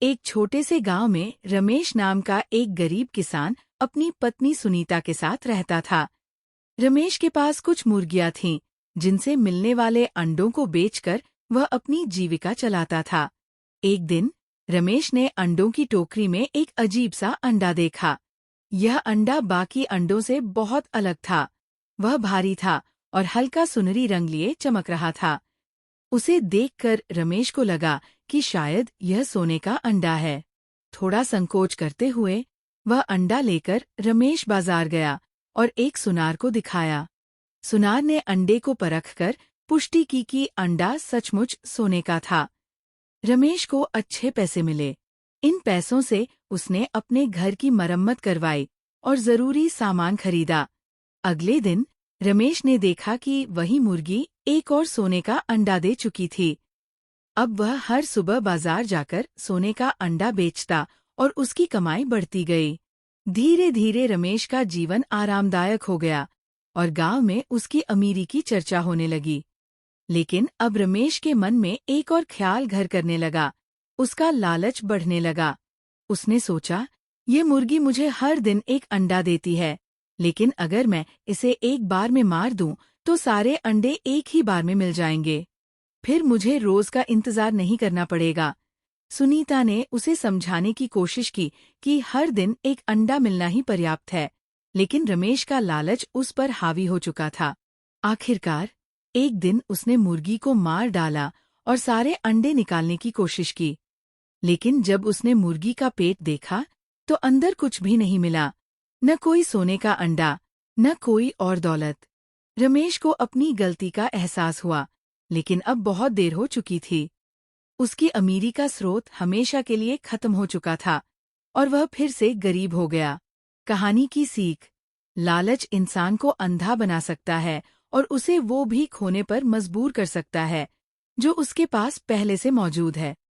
एक छोटे से गांव में रमेश नाम का एक गरीब किसान अपनी पत्नी सुनीता के साथ रहता था। रमेश के पास कुछ मुर्गियां थीं, जिनसे मिलने वाले अंडों को बेचकर वह अपनी जीविका चलाता था। एक दिन रमेश ने अंडों की टोकरी में एक अजीब सा अंडा देखा। यह अंडा बाकी अंडों से बहुत अलग था। वह भारी था और हल्का सुनहरी रंग लिए चमक रहा था। उसे देखकर रमेश को लगा कि शायद यह सोने का अंडा है। थोड़ा संकोच करते हुए वह अंडा लेकर रमेश बाजार गया और एक सुनार को दिखाया। सुनार ने अंडे को परखकर पुष्टि की कि अंडा सचमुच सोने का था। रमेश को अच्छे पैसे मिले। इन पैसों से उसने अपने घर की मरम्मत करवाई और जरूरी सामान खरीदा। अगले दिन रमेश ने देखा कि वही मुर्गी एक और सोने का अंडा दे चुकी थी। अब वह हर सुबह बाजार जाकर सोने का अंडा बेचता और उसकी कमाई बढ़ती गई। धीरे धीरे रमेश का जीवन आरामदायक हो गया और गांव में उसकी अमीरी की चर्चा होने लगी। लेकिन अब रमेश के मन में एक और ख्याल घर करने लगा। उसका लालच बढ़ने लगा। उसने सोचा, ये मुर्गी मुझे हर दिन एक अंडा देती है, लेकिन अगर मैं इसे एक बार में मार दूं तो सारे अंडे एक ही बार में मिल जाएंगे। फिर मुझे रोज का इंतजार नहीं करना पड़ेगा। सुनीता ने उसे समझाने की कोशिश की कि हर दिन एक अंडा मिलना ही पर्याप्त है, लेकिन रमेश का लालच उस पर हावी हो चुका था। आखिरकार एक दिन उसने मुर्गी को मार डाला और सारे अंडे निकालने की कोशिश की। लेकिन जब उसने मुर्गी का पेट देखा तो अंदर कुछ भी नहीं मिला। न कोई सोने का अंडा, न कोई और दौलत। रमेश को अपनी गलती का एहसास हुआ, लेकिन अब बहुत देर हो चुकी थी। उसकी अमीरी का स्रोत हमेशा के लिए खत्म हो चुका था और वह फिर से गरीब हो गया। कहानी की सीख: लालच इंसान को अंधा बना सकता है और उसे वो भी खोने पर मजबूर कर सकता है जो उसके पास पहले से मौजूद है।